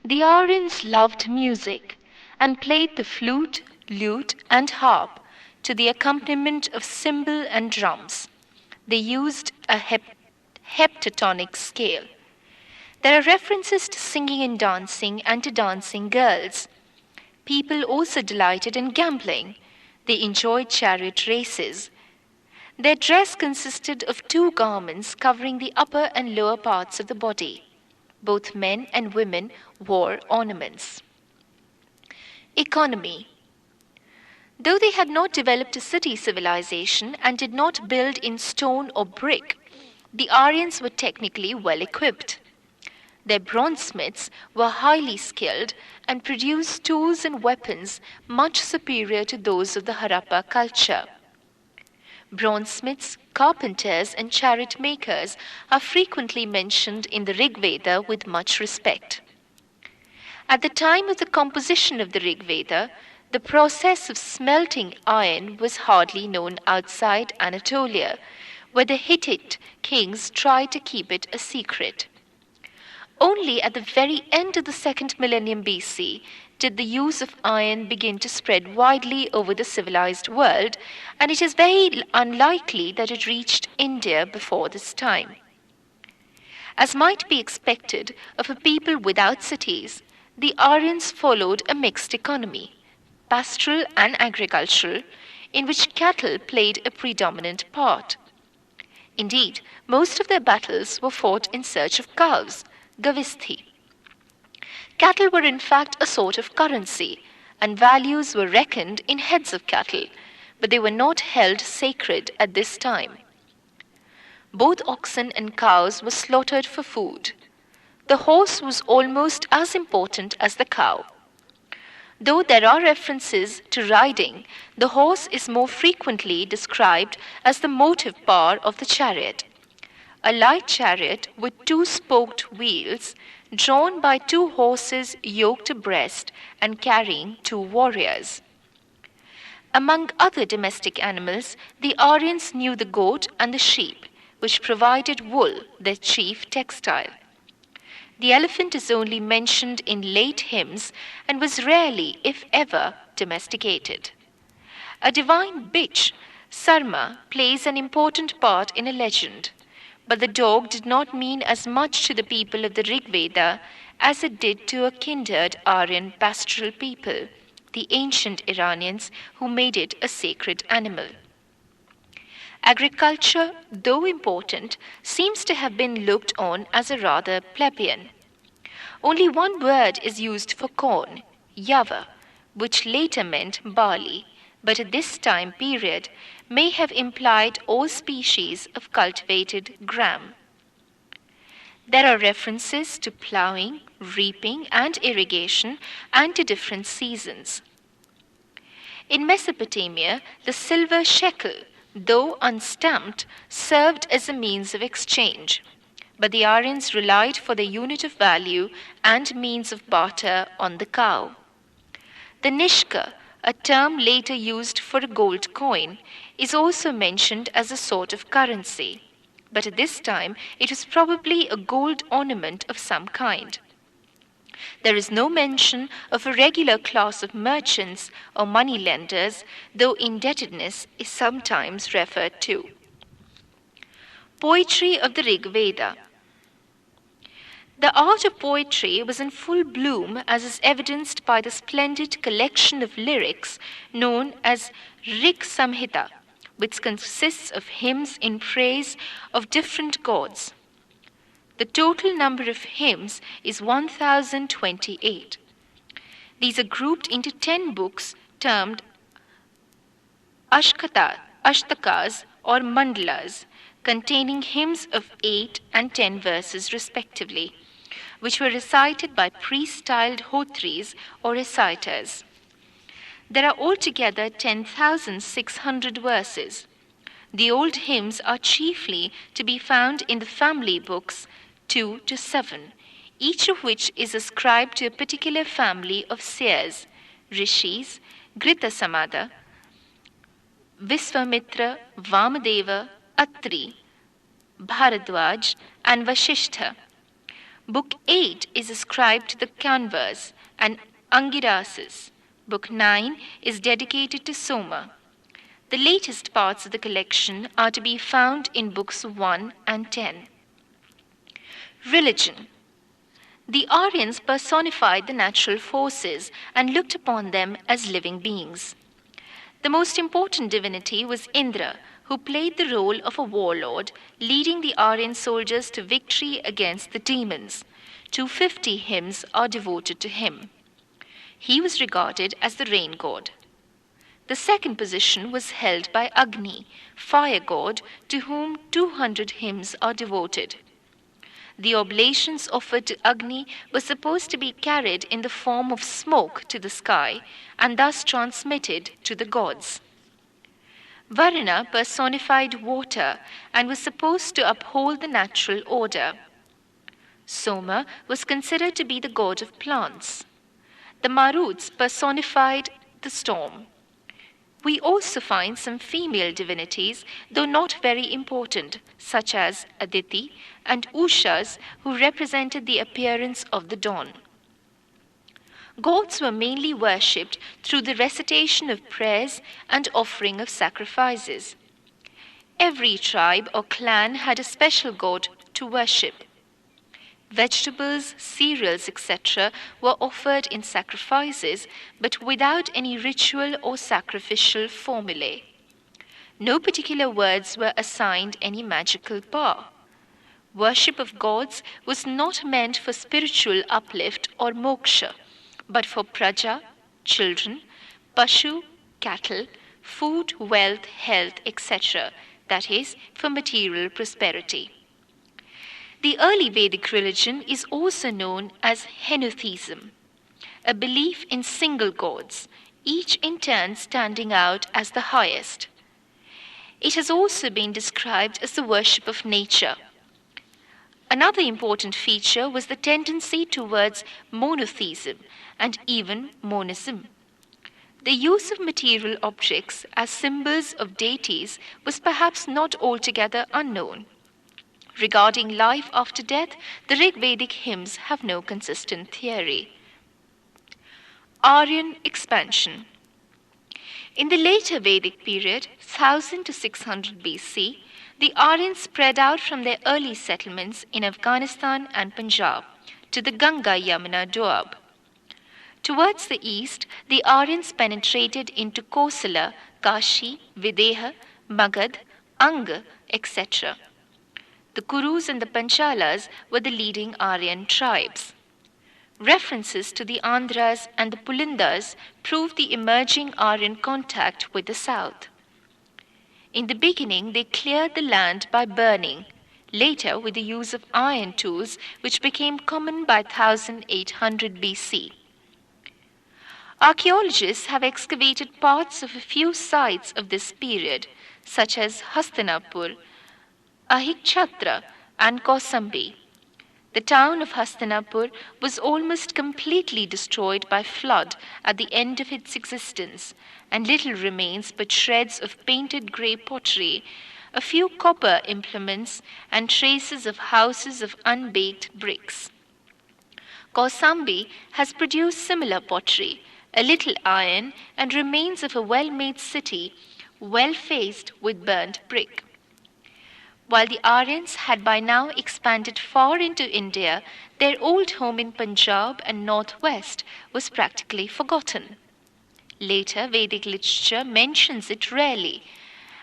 The Aryans loved music and played the flute, lute, and harp to the accompaniment of cymbal and drums. They used a heptatonic scale. There are references to singing and dancing and to dancing girls. People also delighted in gambling. They enjoyed chariot races. Their dress consisted of two garments covering the upper and lower parts of the body. Both men and women wore ornaments. Economy. Though they had not developed a city civilization and did not build in stone or brick, the Aryans were technically well equipped. Their bronzesmiths were highly skilled and produced tools and weapons much superior to those of the Harappa culture. Bronzesmiths, carpenters, and chariot makers are frequently mentioned in the Rig Veda with much respect. At the time of the composition of the Rig Veda, the process of smelting iron was hardly known outside Anatolia, where the Hittite kings tried to keep it a secret. Only at the very end of the second millennium BC did the use of iron begin to spread widely over the civilized world, and it is very unlikely that it reached India before this time. As might be expected of a people without cities, the Aryans followed a mixed economy, pastoral and agricultural, in which cattle played a predominant part. Indeed, most of their battles were fought in search of cows, gavisthi. Cattle were in fact a sort of currency, and values were reckoned in heads of cattle, but they were not held sacred at this time. Both oxen and cows were slaughtered for food. The horse was almost as important as the cow. Though there are references to riding, the horse is more frequently described as the motive power of the chariot. A light chariot with two-spoked wheels, drawn by two horses yoked abreast and carrying two warriors. Among other domestic animals, the Aryans knew the goat and the sheep, which provided wool, their chief textile. The elephant is only mentioned in late hymns and was rarely, if ever, domesticated. A divine bitch, Sarma, plays an important part in a legend, but the dog did not mean as much to the people of the Rig Veda as it did to a kindred Aryan pastoral people, the ancient Aryans, who made it a sacred animal. Agriculture, though important, seems to have been looked on as a rather plebeian. Only one word is used for corn, yava, which later meant barley, but at this time period may have implied all species of cultivated gram. There are references to ploughing, reaping, and irrigation, and to different seasons. In Mesopotamia, the silver shekel, though unstamped, served as a means of exchange, but the Aryans relied for their unit of value and means of barter on the cow. The nishka, a term later used for a gold coin, is also mentioned as a sort of currency, but at this time it was probably a gold ornament of some kind. There is no mention of a regular class of merchants or money lenders, though indebtedness is sometimes referred to. Poetry of the Rig Veda. The art of poetry was in full bloom, as is evidenced by the splendid collection of lyrics known as Rig Samhita, which consists of hymns in praise of different gods. The total number of hymns is 1028. These are grouped into 10 books termed ashtakas or mandalas, containing hymns of 8 and 10 verses respectively, which were recited by priest-styled hotris or reciters. There are altogether 10,600 verses. The old hymns are chiefly to be found in the family books 2 to 7, each of which is ascribed to a particular family of seers, rishis, Grita Samada, Visvamitra, Vamadeva, Atri, Bharadwaj, and Vashishtha. Book 8 is ascribed to the Kanvas and Angirasis. Book 9 is dedicated to Soma. The latest parts of the collection are to be found in books 1 and 10. Religion. The Aryans personified the natural forces and looked upon them as living beings. The most important divinity was Indra, who played the role of a warlord, leading the Aryan soldiers to victory against the demons. 250 hymns are devoted to him. He was regarded as the rain god. The second position was held by Agni, fire god, to whom 200 hymns are devoted. The oblations offered to Agni were supposed to be carried in the form of smoke to the sky and thus transmitted to the gods. Varuna personified water and was supposed to uphold the natural order. Soma was considered to be the god of plants. The Maruts personified the storm. We also find some female divinities, though not very important, such as Aditi and Ushas, who represented the appearance of the dawn. Gods were mainly worshipped through the recitation of prayers and offering of sacrifices. Every tribe or clan had a special god to worship. Vegetables, cereals, etc. were offered in sacrifices, but without any ritual or sacrificial formulae. No particular words were assigned any magical power. Worship of gods was not meant for spiritual uplift or moksha, but for praja, children, pashu, cattle, food, wealth, health, etc., that is, for material prosperity. The early Vedic religion is also known as henotheism, a belief in single gods, each in turn standing out as the highest. It has also been described as the worship of nature. Another important feature was the tendency towards monotheism and even monism. The use of material objects as symbols of deities was perhaps not altogether unknown. Regarding life after death, the Rig Vedic hymns have no consistent theory. Aryan expansion. In the later Vedic period, 1000 to 600 BC, the Aryans spread out from their early settlements in Afghanistan and Punjab to the Ganga-Yamuna Doab. Towards the east, the Aryans penetrated into Kosala, Kashi, Videha, Magad, Anga, etc. The Kurus and the Panchalas were the leading Aryan tribes. References to the Andhras and the Pulindas prove the emerging Aryan contact with the south. In the beginning, they cleared the land by burning, later with the use of iron tools, which became common by 1800 BC. Archaeologists have excavated parts of a few sites of this period, such as Hastinapur, Ahikchatra, and Kausambi. The town of Hastinapur was almost completely destroyed by flood at the end of its existence, and little remains but shreds of painted grey pottery, a few copper implements, and traces of houses of unbaked bricks. Kausambi has produced similar pottery, a little iron, and remains of a well-made city, well faced with burnt brick. While the Aryans had by now expanded far into India, their old home in Punjab and northwest was practically forgotten. Later Vedic literature mentions it rarely,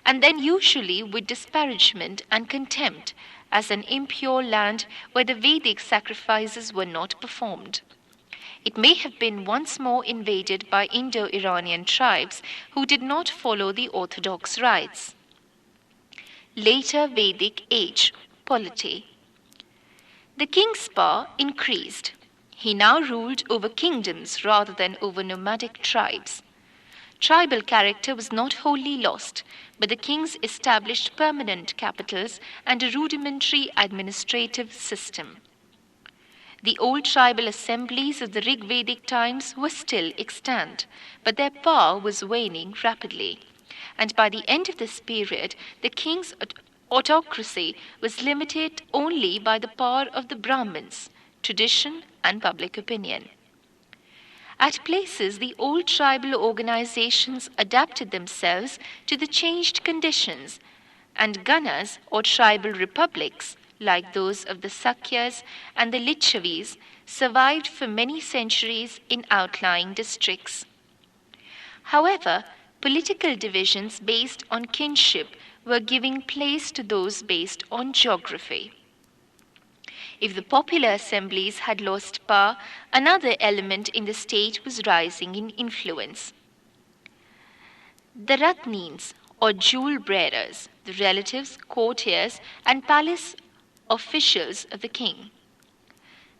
and then usually with disparagement and contempt, as an impure land where the Vedic sacrifices were not performed. It may have been once more invaded by Indo-Iranian tribes who did not follow the orthodox rites. Later Vedic age, polity. The king's power increased. He now ruled over kingdoms rather than over nomadic tribes. Tribal character was not wholly lost, but the kings established permanent capitals and a rudimentary administrative system. The old tribal assemblies of the Rig Vedic times were still extant, but their power was waning rapidly. And by the end of this period, the king's autocracy was limited only by the power of the Brahmins, tradition, and public opinion. At places, the old tribal organizations adapted themselves to the changed conditions, and Ganas or tribal republics, like those of the Sakyas and the Lichavis, survived for many centuries in outlying districts. However, political divisions based on kinship were giving place to those based on geography. If the popular assemblies had lost power, another element in the state was rising in influence. The Ratnins, or jewel bearers, the relatives, courtiers, and palace officials of the king.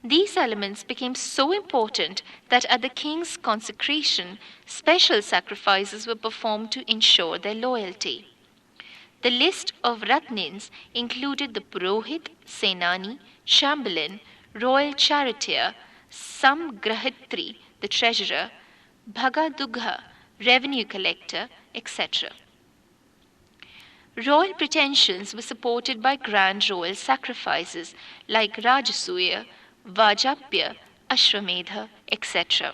These elements became so important that at the king's consecration, special sacrifices were performed to ensure their loyalty. The list of Ratnins included the Purohit, Senani, Chamberlain, royal charioteer, Samgrahitri, the treasurer, Bhagadugha, revenue collector, etc. Royal pretensions were supported by grand royal sacrifices like Rajasuya, Vajapya, Ashwamedha, etc.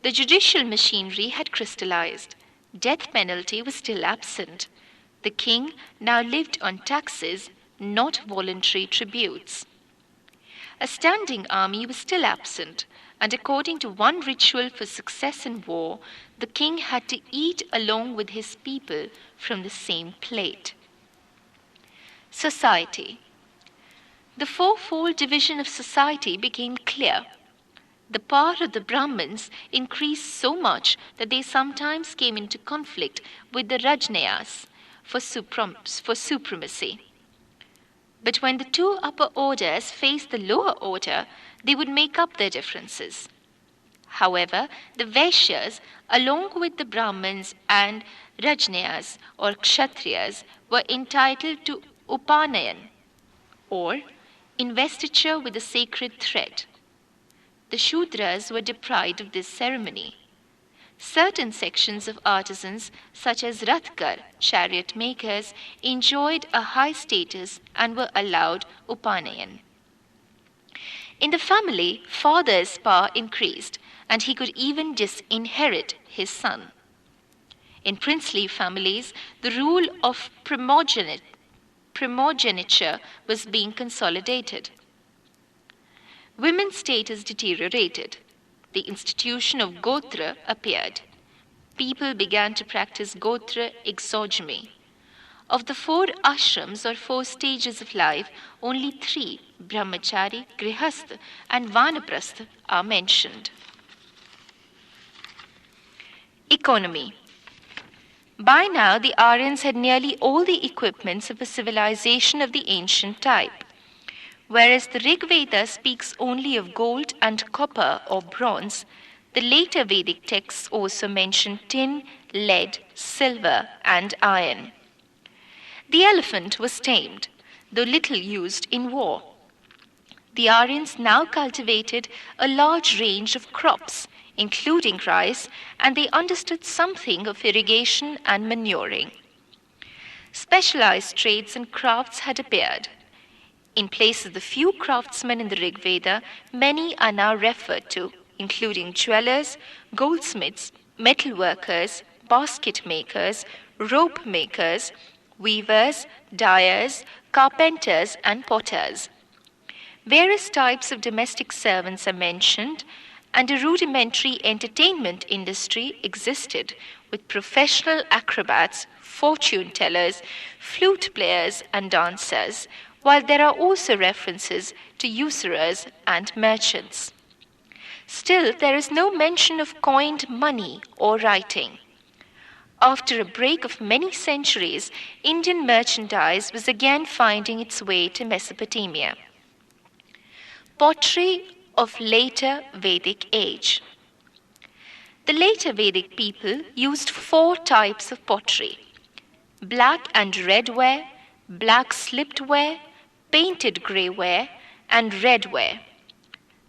The judicial machinery had crystallized. Death penalty was still absent. The king now lived on taxes, not voluntary tributes. A standing army was still absent, and according to one ritual for success in war, the king had to eat along with his people from the same plate. Society. The fourfold division of society became clear. The power of the Brahmins increased so much that they sometimes came into conflict with the Rajnayas for supremacy. But when the two upper orders faced the lower order, they would make up their differences. However, the Vaishyas, along with the Brahmins and Rajnayas or Kshatriyas, were entitled to Upanayan, or investiture with a sacred thread. The Shudras were deprived of this ceremony. Certain sections of artisans, such as Rathkar, chariot makers, enjoyed a high status and were allowed Upanayan. In the family, father's power increased, and he could even disinherit his son. In princely families, the rule of primogeniture was being consolidated. Women's status deteriorated. The institution of Gotra appeared. People began to practice Gotra exogamy. Of the 4 ashrams or 4 stages of life, only 3, Brahmachari, Grihastha, and Vanaprastha, are mentioned. Economy. By now, the Aryans had nearly all the equipments of a civilization of the ancient type. Whereas the Rig Veda speaks only of gold and copper or bronze, the later Vedic texts also mention tin, lead, silver, and iron. The elephant was tamed, though little used in war. The Aryans now cultivated a large range of crops, including rice, and they understood something of irrigation and manuring. Specialized trades and crafts had appeared. In place of the few craftsmen in the Rig Veda, many are now referred to, including jewelers, goldsmiths, metal workers, basket makers, rope makers, weavers, dyers, carpenters, and potters. Various types of domestic servants are mentioned, and a rudimentary entertainment industry existed with professional acrobats, fortune tellers, flute players, and dancers, while there are also references to usurers and merchants. Still, there is no mention of coined money or writing. After a break of many centuries, Indian merchandise was again finding its way to Mesopotamia. Pottery of later Vedic age. The later Vedic people used 4 types of pottery: black and red ware, black slipped ware, painted grey ware, and red ware.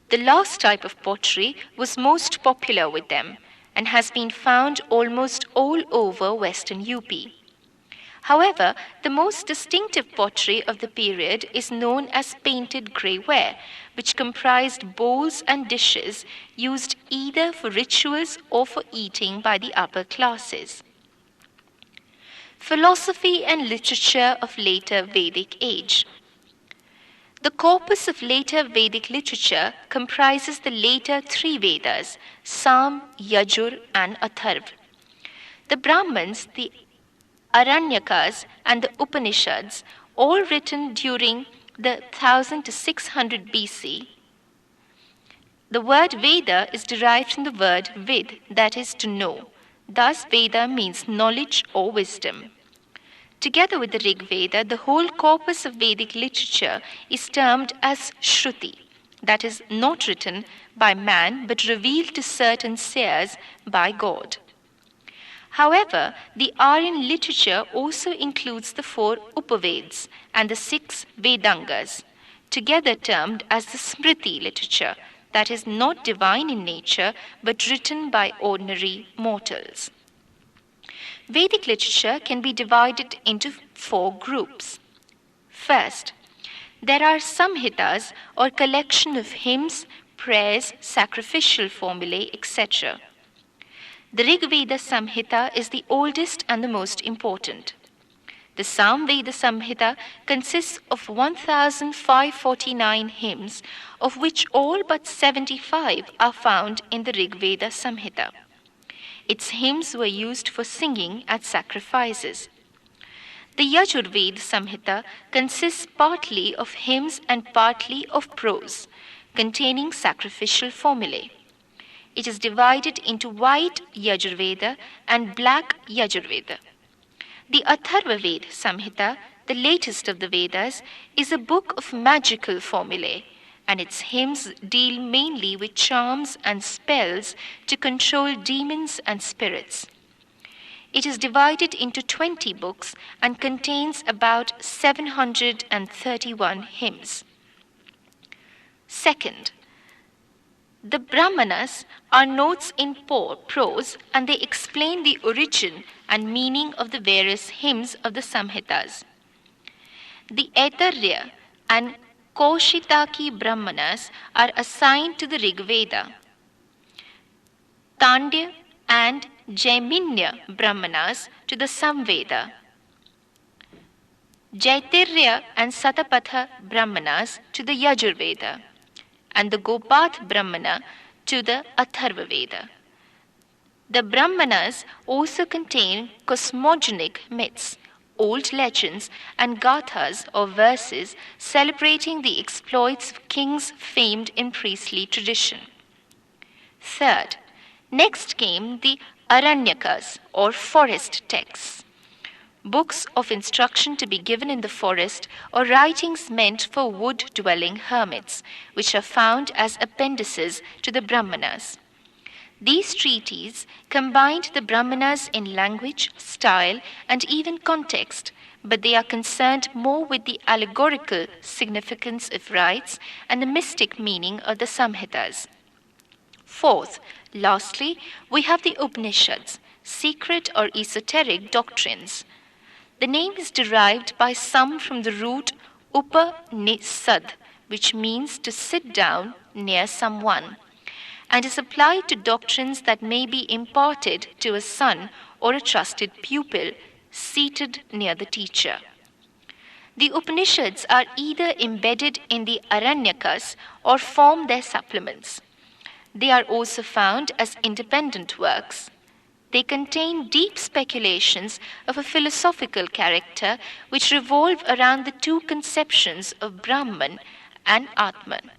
The last type of pottery was most popular with them and has been found almost all over western UP. However, the most distinctive pottery of the period is known as painted grey ware, which comprised bowls and dishes used either for rituals or for eating by the upper classes. Philosophy and literature of later Vedic age. The corpus of later Vedic literature comprises the later three Vedas, Sam, Yajur, and Atharva. The Brahmans, the Aranyakas, and the Upanishads, all written during the 1000 to 600 BC. The word Veda is derived from the word Vid, that is to know. Thus, Veda means knowledge or wisdom. Together with the Rig Veda, the whole corpus of Vedic literature is termed as Shruti, that is, not written by man but revealed to certain seers by God. However, the Aryan literature also includes the 4 Upaveds and the 6 Vedangas, together termed as the Smriti literature, that is, not divine in nature but written by ordinary mortals. Vedic literature can be divided into 4 groups. First, there are samhitas or collection of hymns, prayers, sacrificial formulae, etc. The Rig Veda Samhita is the oldest and the most important. The Sam Veda Samhita consists of 1,549 hymns, of which all but 75 are found in the Rig Veda Samhita. Its hymns were used for singing at sacrifices. The Yajur Veda Samhita consists partly of hymns and partly of prose, containing sacrificial formulae. It is divided into white Yajurveda and black Yajurveda. The Atharva Veda Samhita, the latest of the Vedas, is a book of magical formulae, and its hymns deal mainly with charms and spells to control demons and spirits. It is divided into 20 books and contains about 731 hymns. Second, the Brahmanas are notes in prose, and they explain the origin and meaning of the various hymns of the Samhitas. The Aitarya and Kaushitaki Brahmanas are assigned to the Rig Veda. Tandya and Jaiminya Brahmanas to the Samveda. Jaitirya and Satapatha Brahmanas to the Yajur Veda, and the Gopath Brahmana to the Atharva Veda. The Brahmanas also contain cosmogonic myths, old legends, and gathas or verses celebrating the exploits of kings famed in priestly tradition. Third, next came the Aranyakas or forest texts, books of instruction to be given in the forest or writings meant for wood-dwelling hermits, which are found as appendices to the Brahmanas. These treatises combined the Brahmanas in language, style, and even context, but they are concerned more with the allegorical significance of rites and the mystic meaning of the Samhitas. Fourth, lastly, we have the Upanishads, secret or esoteric doctrines. The name is derived by some from the root Upanisad, which means to sit down near someone, and is applied to doctrines that may be imparted to a son or a trusted pupil seated near the teacher. The Upanishads are either embedded in the Aranyakas or form their supplements. They are also found as independent works. They contain deep speculations of a philosophical character which revolve around the 2 conceptions of Brahman and Atman.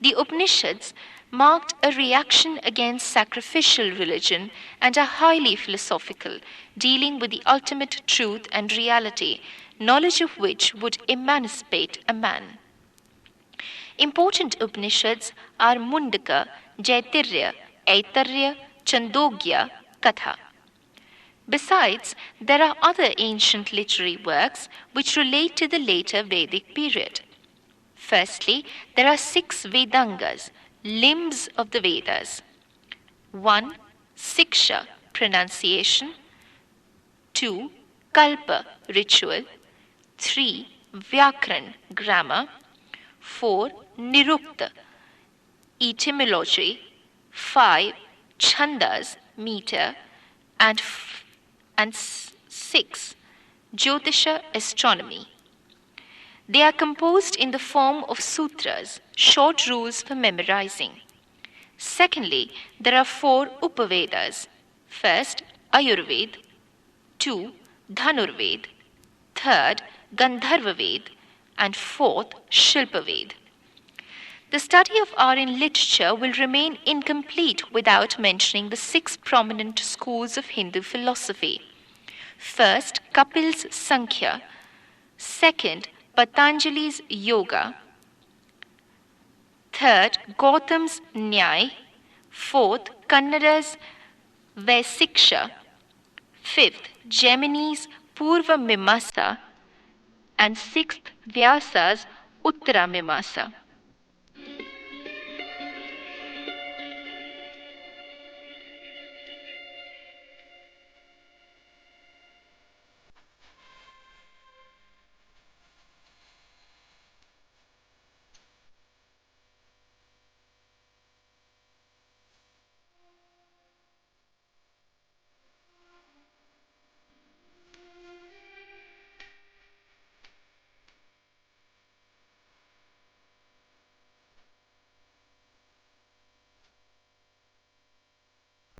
The Upanishads marked a reaction against sacrificial religion and are highly philosophical, dealing with the ultimate truth and reality, knowledge of which would emancipate a man. Important Upanishads are Mundaka, Jaitirya, Aitarya, Chandogya, Katha. Besides, there are other ancient literary works which relate to the later Vedic period. Firstly, there are 6 Vedangas, limbs of the Vedas. 1. Siksha, pronunciation. 2. Kalpa, ritual. 3. Vyakran, grammar. 4. Nirukta, etymology. 5. Chandas, meter. And 6. Jyotisha, astronomy. They are composed in the form of sutras, short rules for memorizing. Secondly, there are 4 Upavedas. First, Ayurveda. 2. Dhanurved. 3rd, Gandharva-ved. And 4th, Shilpa-ved. The study of Aryan literature will remain incomplete without mentioning the 6 prominent schools of Hindu philosophy. First, Kapil's Sankhya. Second, Patanjali's Yoga. Third, Gautam's Nyay. Fourth, Kannada's Vaisiksha. Fifth, Gemini's Purva Mimamsa. And sixth, Vyasa's Uttara Mimamsa.